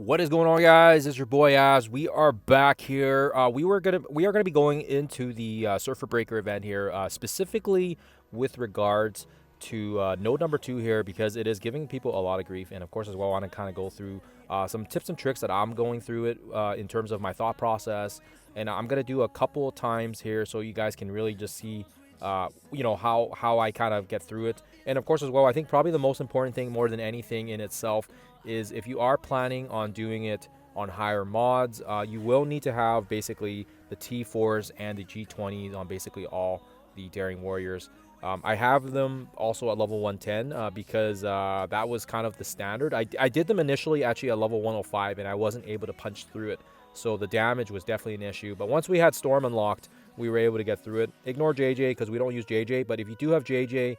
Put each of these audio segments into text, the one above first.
What is going on, guys? It's your boy Az. We are back here. We are gonna be going into the Surfer Breaker event here, specifically with regards to node number 2 here, because it is giving people a lot of grief, and of course as well, I want to kind of go through some tips and tricks that I'm going through it in terms of my thought process, and I'm gonna do a couple of times here so you guys can really just see how I kind of get through it. And of course as well, I think probably the most important thing more than anything in itself is if you are planning on doing it on higher mods, you will need to have basically the T4s and the G20s on basically all the Daring Warriors. I have them also at level 110 because that was kind of the standard. I did them initially actually at level 105 and I wasn't able to punch through it. So the damage was definitely an issue. But once we had Storm unlocked, we were able to get through it. Ignore JJ because we don't use JJ. But if you do have JJ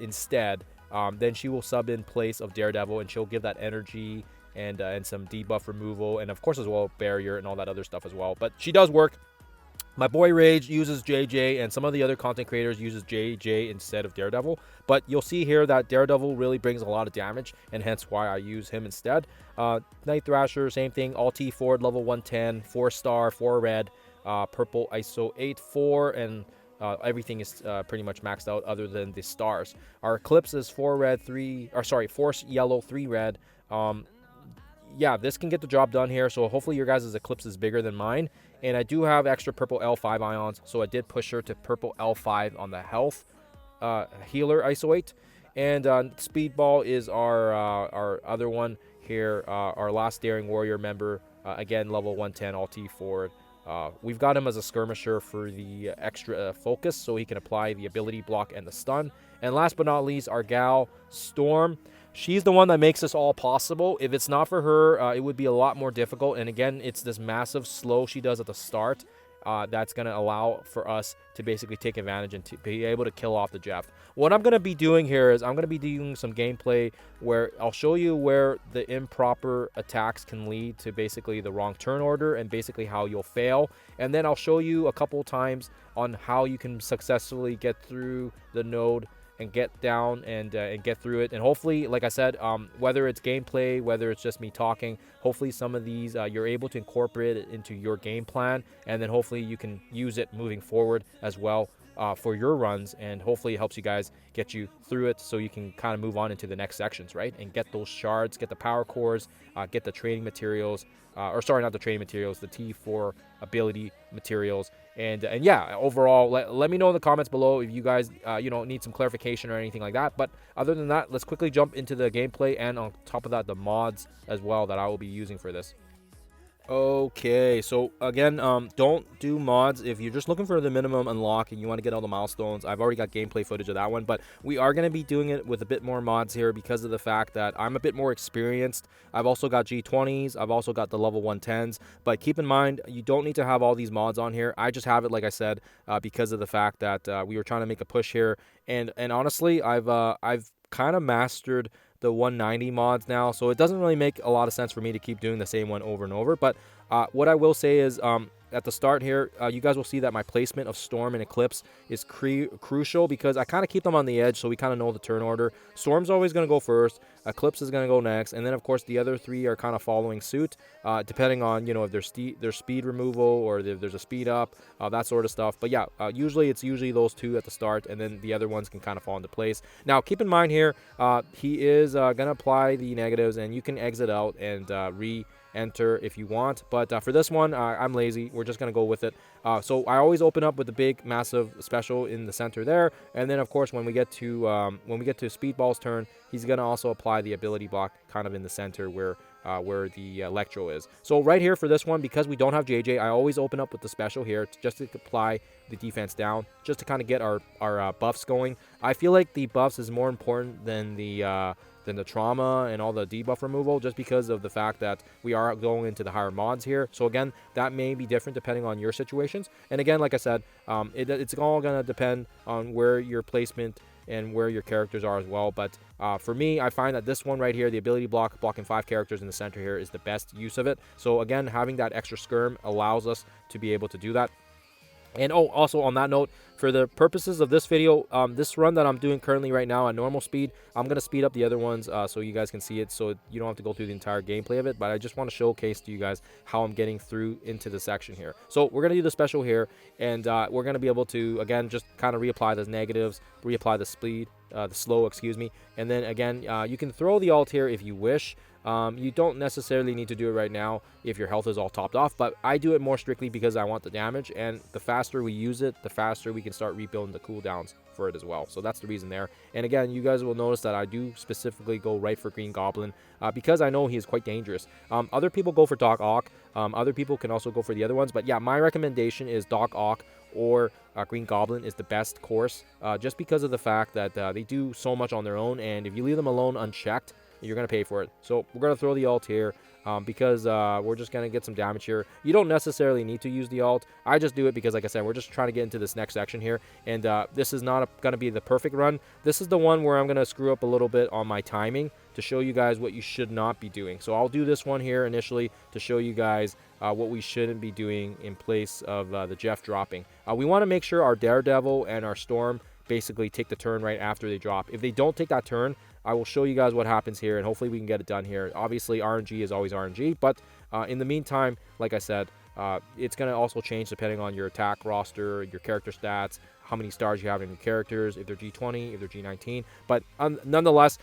instead, then she will sub in place of Daredevil and she'll give that energy and some debuff removal. And of course as well, barrier and all that other stuff as well. But she does work. My boy Rage uses JJ, and some of the other content creators uses JJ instead of Daredevil. But you'll see here that Daredevil really brings a lot of damage, and hence why I use him instead. Night Thrasher, same thing. All T Ford, level 110, 4-star, 4 red, purple ISO 8-4, and everything is pretty much maxed out other than the stars. Our Eclipse is 4 red, 4 yellow, 3 red. Yeah, this can get the job done here. So hopefully your guys' Eclipse is bigger than mine. And I do have extra purple L5 ions, so I did push her to purple L5 on the health healer isolate. And Speedball is our other one here, our last Daring Warrior member. Again, level 110, all T forward. We've got him as a skirmisher for the extra focus, so he can apply the ability block and the stun. And last but not least, our gal, Storm. She's the one that makes this all possible. If it's not for her, it would be a lot more difficult. And again, it's this massive slow she does at the start that's going to allow for us to basically take advantage and to be able to kill off the Jeff. What I'm going to be doing here is I'm going to be doing some gameplay where I'll show you where the improper attacks can lead to basically the wrong turn order and basically how you'll fail. And then I'll show you a couple times on how you can successfully get through the node and get down and get through it. And hopefully, like I said, whether it's gameplay, whether it's just me talking, hopefully some of these you're able to incorporate it into your game plan, and then hopefully you can use it moving forward as well for your runs, and hopefully it helps you guys get you through it so you can kind of move on into the next sections, right? And get those shards, get the power cores, get the training materials, or sorry, not the training materials, the T4 ability materials. And yeah, overall, let me know in the comments below if you guys need some clarification or anything like that. But other than that, let's quickly jump into the gameplay, and on top of that, the mods as well that I will be using for this. Okay, so again, don't do mods if you're just looking for the minimum unlock and you want to get all the milestones. I've already got gameplay footage of that one, but we are going to be doing it with a bit more mods here because of the fact that I'm a bit more experienced. I've also got G20s, I've also got the level 110s, but keep in mind, you don't need to have all these mods on here. I just have it, like I said, because of the fact that we were trying to make a push here, and honestly, I've kind of mastered the 190 mods now, so it doesn't really make a lot of sense for me to keep doing the same one over and over. But what I will say is at the start here, you guys will see that my placement of Storm and Eclipse is crucial because I kind of keep them on the edge, so we kind of know the turn order. Storm's always going to go first, Eclipse is going to go next, and then of course the other three are kind of following suit, depending on if there's speed removal or if there's a speed up, that sort of stuff. But yeah, usually it's those two at the start, and then the other ones can kind of fall into place. Now keep in mind here, he is going to apply the negatives, and you can exit out and enter if you want, but for this one I'm lazy. We're just gonna go with it. So I always open up with the big massive special in the center there, and then of course when we get to Speedball's turn, he's gonna also apply the ability block kind of in the center where the Electro is. So right here for this one, because we don't have JJ, I always open up with the special here just to apply the defense down, just to kind of get our buffs going. I feel like the buffs is more important than the trauma and all the debuff removal, just because of the fact that we are going into the higher mods here. So again, that may be different depending on your situations. And again, like I said, it's all going to depend on where your placement and where your characters are as well. But for me, I find that this one right here, the ability block, blocking 5 characters in the center here, is the best use of it. So again, having that extra skirm allows us to be able to do that. And oh, also on that note, for the purposes of this video, this run that I'm doing currently right now at normal speed, I'm going to speed up the other ones so you guys can see it, so you don't have to go through the entire gameplay of it. But I just want to showcase to you guys how I'm getting through into the section here. So we're going to do the special here, and we're going to be able to, again, just kind of reapply the negatives, reapply the speed, the slow, excuse me. And then again, you can throw the alt here if you wish. You don't necessarily need to do it right now if your health is all topped off, but I do it more strictly because I want the damage, and the faster we use it, the faster we can start rebuilding the cooldowns for it as well. So that's the reason there. And again, you guys will notice that I do specifically go right for Green Goblin because I know he is quite dangerous. Other people go for Doc Ock. Other people can also go for the other ones, but yeah, my recommendation is Doc Ock or Green Goblin is the best course, just because of the fact that they do so much on their own, and if you leave them alone unchecked, you're going to pay for it. So we're going to throw the alt here because we're just going to get some damage here. You don't necessarily need to use the alt. I just do it because, like I said, we're just trying to get into this next section here. And this is not going to be the perfect run. This is the one where I'm going to screw up a little bit on my timing to show you guys what you should not be doing. So I'll do this one here initially to show you guys what we shouldn't be doing in place of the Jeff dropping. We want to make sure our Daredevil and our Storm basically take the turn right after they drop. If they don't take that turn, I will show you guys what happens here, and hopefully we can get it done here. Obviously, RNG is always RNG, but in the meantime, like I said, it's going to also change depending on your attack roster, your character stats, how many stars you have in your characters, if they're G20, if they're G19. But nonetheless,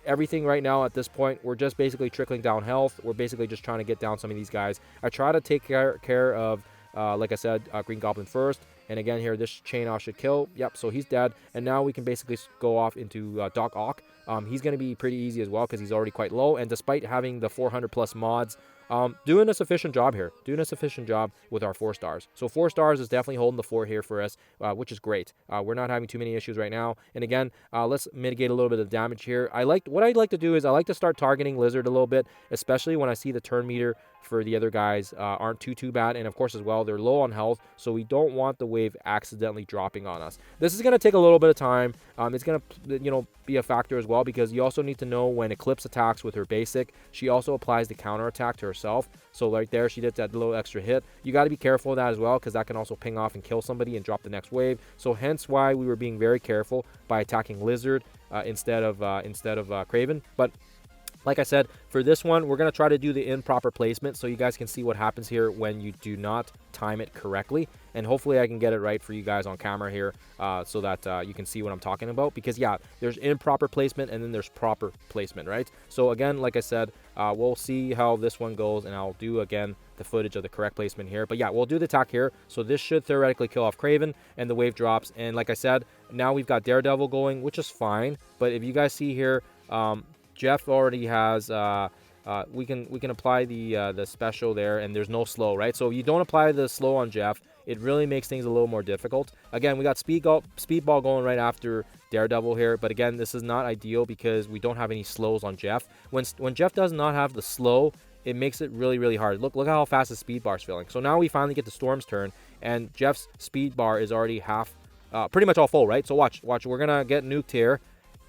everything right now at this point, we're just basically trickling down health. We're basically just trying to get down some of these guys. I try to take care of, like I said, Green Goblin first. And again here, this chain off should kill. Yep, so he's dead. And now we can basically go off into Doc Ock. He's going to be pretty easy as well because he's already quite low. And despite having the 400 plus mods, doing a sufficient job here. Doing a sufficient job with our 4 stars. So 4 stars is definitely holding the fort here for us, which is great. We're not having too many issues right now. And again, let's mitigate a little bit of damage here. What I'd like to do is I like to start targeting Lizard a little bit, especially when I see the turn meter for the other guys aren't too bad. And of course as well, they're low on health, so we don't want the wave accidentally dropping on us. This is going to take a little bit of time. It's going to be a factor as well, because you also need to know when Eclipse attacks with her basic, she also applies the counter attack to herself. So right there, she did that little extra hit. You got to be careful of that as well, because that can also ping off and kill somebody and drop the next wave. So hence why we were being very careful by attacking Lizard instead of Kraven. But like I said, for this one, we're going to try to do the improper placement so you guys can see what happens here when you do not time it correctly. And hopefully I can get it right for you guys on camera here so that you can see what I'm talking about. Because, yeah, there's improper placement and then there's proper placement, right? So, again, like I said, we'll see how this one goes, and I'll do, again, the footage of the correct placement here. But, yeah, we'll do the attack here. So this should theoretically kill off Kraven, and the wave drops. And like I said, now we've got Daredevil going, which is fine. But if you guys see here, Jeff already has we can apply the special there, and there's no slow, right? So you don't apply the slow on Jeff, it really makes things a little more difficult. Again, we got Speedball going right after Daredevil here, but again, this is not ideal because we don't have any slows on Jeff. When Jeff does not have the slow, it makes it really hard. Look how fast the speed bar is filling. So now we finally get the Storm's turn, and Jeff's speed bar is already half, pretty much all full, right? So watch, we're gonna get nuked here,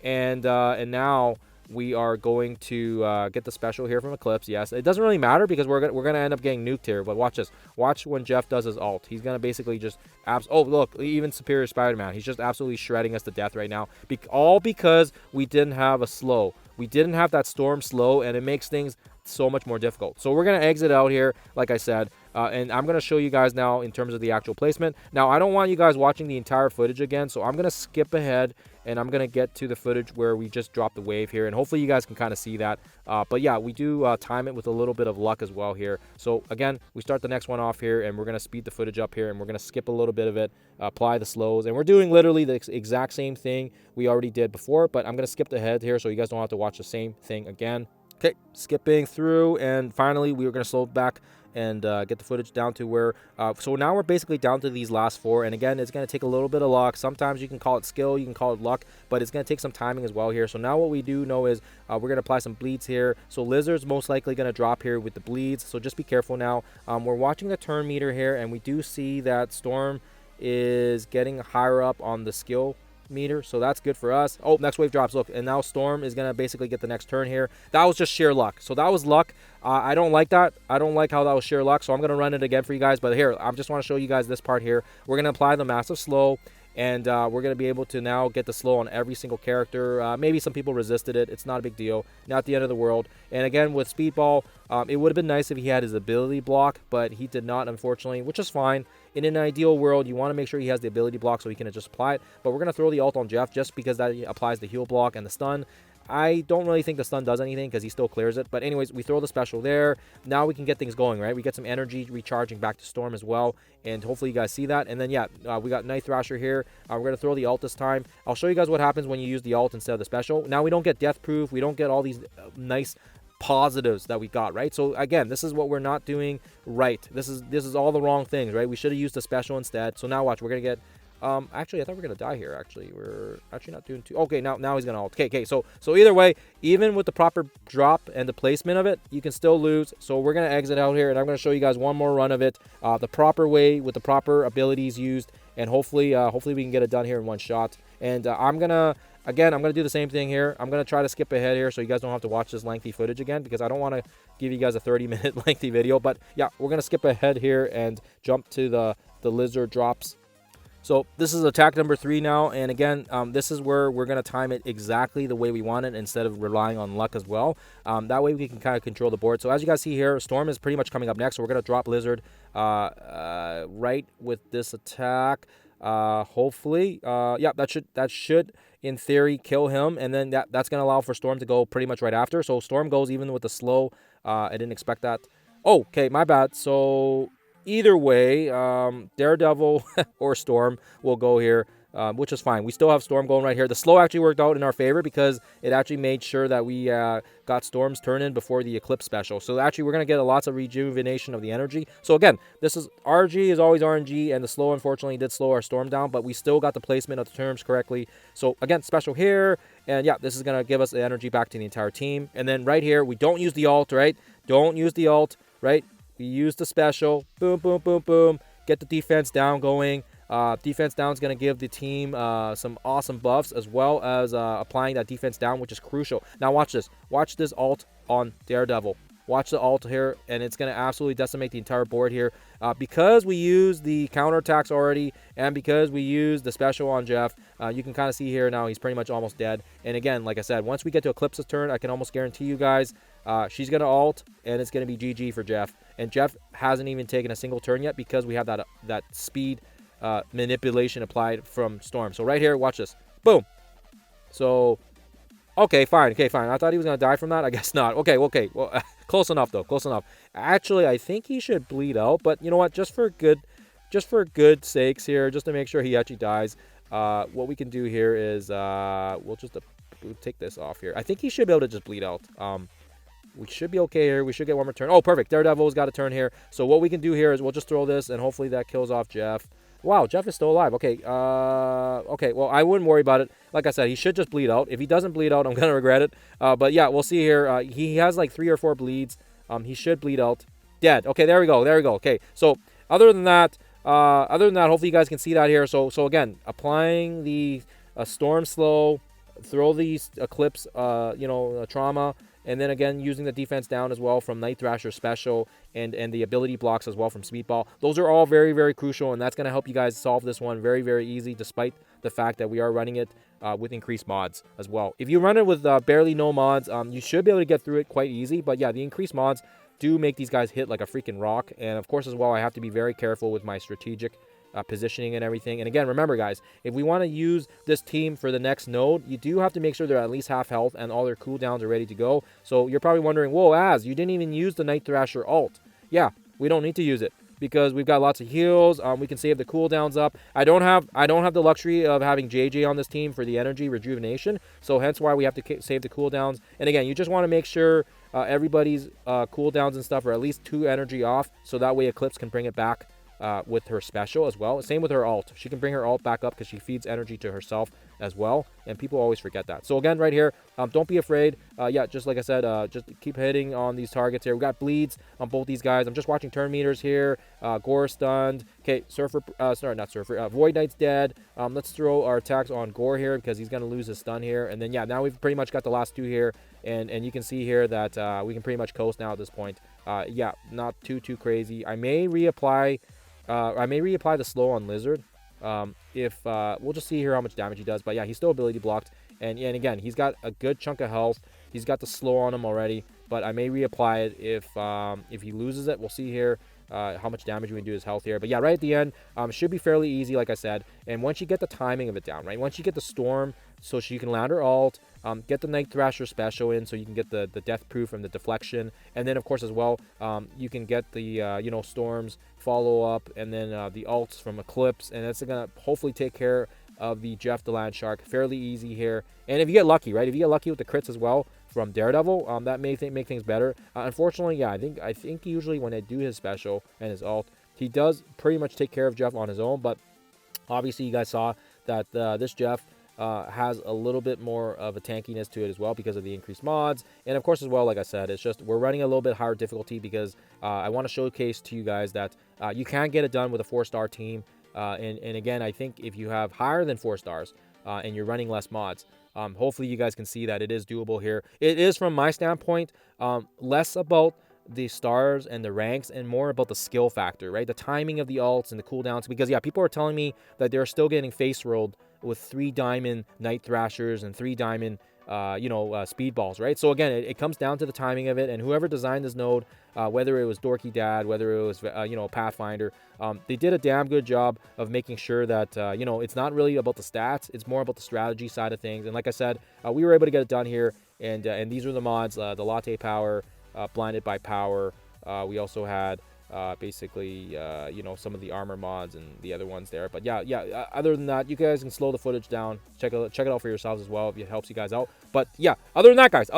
and now we are going to get the special here from Eclipse. Yes, it doesn't really matter because we're gonna end up getting nuked here. But watch this. Watch when Jeff does his ult. He's gonna basically just oh, look, even Superior Spider-Man. He's just absolutely shredding us to death right now. All because we didn't have a slow. We didn't have that Storm slow, and it makes things so much more difficult. So we're gonna exit out here, like I said, and I'm gonna show you guys now in terms of the actual placement. Now I don't want you guys watching the entire footage again, so I'm gonna skip ahead and I'm gonna get to the footage where we just dropped the wave here, and hopefully you guys can kind of see that. But yeah, we do time it with a little bit of luck as well here. So again, we start the next one off here, and we're gonna speed the footage up here, and we're gonna skip a little bit of it, apply the slows, and we're doing literally the exact same thing we already did before, but I'm gonna skip ahead here so you guys don't have to watch the same thing again. Okay, skipping through, and finally we were going to slow back and get the footage down to where, so now we're basically down to these last 4, and again, it's going to take a little bit of luck. Sometimes you can call it skill, you can call it luck, but it's going to take some timing as well here. So now what we do know is we're going to apply some bleeds here. So Lizard's most likely going to drop here with the bleeds, so just be careful now. We're watching the turn meter here, and we do see that Storm is getting higher up on the skill meter, so that's good for us. Oh, next wave drops. Look, and now Storm is going to basically get the next turn here. That was just sheer luck. So that was luck. I don't like that. I don't like how that was sheer luck, so I'm going to run it again for you guys. But here, I just want to show you guys this part here. We're going to apply the massive slow, and we're going to be able to now get the slow on every single character. Maybe some people resisted it. It's not a big deal. Not the end of the world. And again, with Speedball, it would have been nice if he had his ability block, but he did not, unfortunately, which is fine. In an ideal world, you want to make sure he has the ability block so he can just apply it. But we're going to throw the ult on Jeff just because that applies the heal block and the stun. I don't really think the stun does anything because he still clears it. But anyways, we throw the special there. Now we can get things going, right? We get some energy recharging back to Storm as well. And hopefully you guys see that. And then, yeah, we got Night Thrasher here. We're going to throw the ult this time. I'll show you guys what happens when you use the ult instead of the special. Now we don't get Death Proof. We don't get all these nice positives that we got, right? So again, this is what we're not doing right. This is all the wrong things, right? We should have used the special instead. So now watch, we're going to get... actually, I thought we were gonna die here. Actually, we're actually not doing too. Okay, now he's gonna ult. Okay. So either way, even with the proper drop and the placement of it, you can still lose. So we're gonna exit out here, and I'm gonna show you guys one more run of it, the proper way with the proper abilities used, and hopefully we can get it done here in one shot. And I'm gonna do the same thing here. I'm gonna try to skip ahead here so you guys don't have to watch this lengthy footage again because I don't want to give you guys a 30-minute lengthy video. But yeah, we're gonna skip ahead here and jump to the lizard drops. So this is attack number 3 now, and again, this is where we're going to time it exactly the way we want it instead of relying on luck as well. That way we can kind of control the board. So as you guys see here, Storm is pretty much coming up next, so we're going to drop Lizard right with this attack. Hopefully, yeah, that should in theory kill him, and then that's going to allow for Storm to go pretty much right after. So Storm goes even with the slow. I didn't expect that. Oh, okay, my bad. So... either way, Daredevil or Storm will go here, which is fine. We still have Storm going right here. The slow actually worked out in our favor because it actually made sure that we got Storm's turn in before the Eclipse special. So actually, we're going to get lots of rejuvenation of the energy. So again, this is RG is always RNG, and the slow, unfortunately, did slow our Storm down, but we still got the placement of the terms correctly. So again, special here, and yeah, this is going to give us the energy back to the entire team. And then right here, we don't use the ult, right? Don't use the ult, right? We use the special. Boom, boom, boom, boom. Get the defense down going. Defense down is going to give the team some awesome buffs as well as applying that defense down, which is crucial. Now watch this. Watch this ult on Daredevil. Watch the ult here, and it's going to absolutely decimate the entire board here. Because we use the counterattacks already, and because we use the special on Jeff, you can kind of see here now he's pretty much almost dead. And again, like I said, once we get to Eclipse's turn, I can almost guarantee you guys she's going to ult, and it's going to be GG for Jeff. And Jeff hasn't even taken a single turn yet because we have that speed manipulation applied from Storm. So right here, watch this. Boom. So... okay, fine. Okay, fine. I thought he was going to die from that. I guess not. Okay. Well, close enough, though. Close enough. Actually, I think he should bleed out. But you know what? Just for good sakes here, just to make sure he actually dies, what we can do here is we'll just we'll take this off here. I think he should be able to just bleed out. We should be okay here. We should get one more turn. Oh, perfect. Daredevil's got a turn here. So what we can do here is we'll just throw this, and hopefully that kills off Jeff. Wow, Jeff is still alive. Okay, okay, well, I wouldn't worry about it. Like I said, he should just bleed out. If he doesn't bleed out, I'm going to regret it. But yeah, we'll see here. He has like 3 or 4 bleeds. He should bleed out. Dead. Okay, there we go. There we go. Okay, so other than that, hopefully you guys can see that here. So again, applying the Storm Slow, throw these Eclipse, trauma, and then again, using the defense down as well from Night Thrasher special and the ability blocks as well from Speedball. Those are all very, very crucial, and that's going to help you guys solve this one very, very easy, despite the fact that we are running it with increased mods as well. If you run it with barely no mods, you should be able to get through it quite easy. But yeah, the increased mods do make these guys hit like a freaking rock. And of course, as well, I have to be very careful with my strategic positioning and everything. And again, remember guys, if we want to use this team for the next node, you do have to make sure they're at least half health and all their cooldowns are ready to go. So you're probably wondering, whoa, Az, you didn't even use the Night Thrasher ult. Yeah, we don't need to use it because we've got lots of heals. We can save the cooldowns up. I don't have the luxury of having JJ on this team for the energy rejuvenation, so hence why we have to save the cooldowns. And again, you just want to make sure everybody's cooldowns and stuff are at least 2 energy off, so that way Eclipse can bring it back with her special as well. Same with her ult. She can bring her ult back up because she feeds energy to herself as well, and people always forget that. So again, right here, don't be afraid. Yeah, just like I said, just keep hitting on these targets here. We got bleeds on both these guys. I'm just watching turn meters here. Gore stunned. Okay, Surfer, sorry, not Surfer. Void Knight's dead. Let's throw our attacks on Gore here because he's gonna lose his stun here. And then yeah, now we've pretty much got the last two here, and you can see here that we can pretty much coast now at this point. Yeah, not too crazy. I may reapply the slow on Lizard. If we'll just see here how much damage he does. But yeah, he's still ability blocked, and again, he's got a good chunk of health. He's got the slow on him already, but I may reapply it if he loses it. We'll see here how much damage we can do his health here. But yeah, right at the end, should be fairly easy, like I said. And once you get the timing of it down, right? Once you get the Storm, so she can land her ult, get the Night Thrasher special in, so you can get the death proof and the deflection, and then of course as well, you can get the Storms follow up, and then the ults from Eclipse, and that's gonna hopefully take care of the Jeff the Land Shark fairly easy here. And if you get lucky, right? If you get lucky with the crits as well from Daredevil, that may make things better. Unfortunately, yeah, I think usually when I do his special and his ult, he does pretty much take care of Jeff on his own. But obviously, you guys saw that this Jeff has a little bit more of a tankiness to it as well because of the increased mods. And of course as well, like I said, it's just we're running a little bit higher difficulty because I want to showcase to you guys that you can get it done with a 4-star team. And again, I think if you have higher than 4 stars and you're running less mods, hopefully you guys can see that it is doable here. It is, from my standpoint, less about the stars and the ranks and more about the skill factor, right? The timing of the ults and the cooldowns. Because yeah, people are telling me that they're still getting face rolled with 3 diamond Night Thrashers and 3 diamond speedballs, right? So again, it comes down to the timing of it, and whoever designed this node, whether it was Dorky Dad, whether it was Pathfinder, they did a damn good job of making sure that it's not really about the stats, it's more about the strategy side of things. And like I said, we were able to get it done here, and these are the mods: the Latte Power, Blinded by Power. We also had basically some of the armor mods and the other ones there. But yeah, other than that, you guys can slow the footage down, check it out for yourselves as well if it helps you guys out. But yeah, other than that, guys,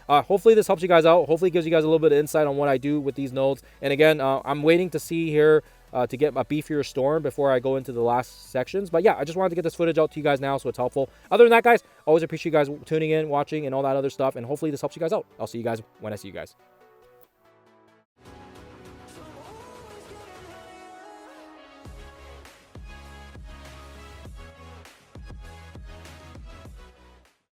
hopefully this helps you guys out. Hopefully it gives you guys a little bit of insight on what I do with these nodes. And again, I'm waiting to see here to get a beefier Storm before I go into the last sections. But yeah, I just wanted to get this footage out to you guys now so it's helpful. Other than that, guys, always appreciate you guys tuning in, watching, and all that other stuff. And hopefully this helps you guys out. I'll see you guys when I see you guys.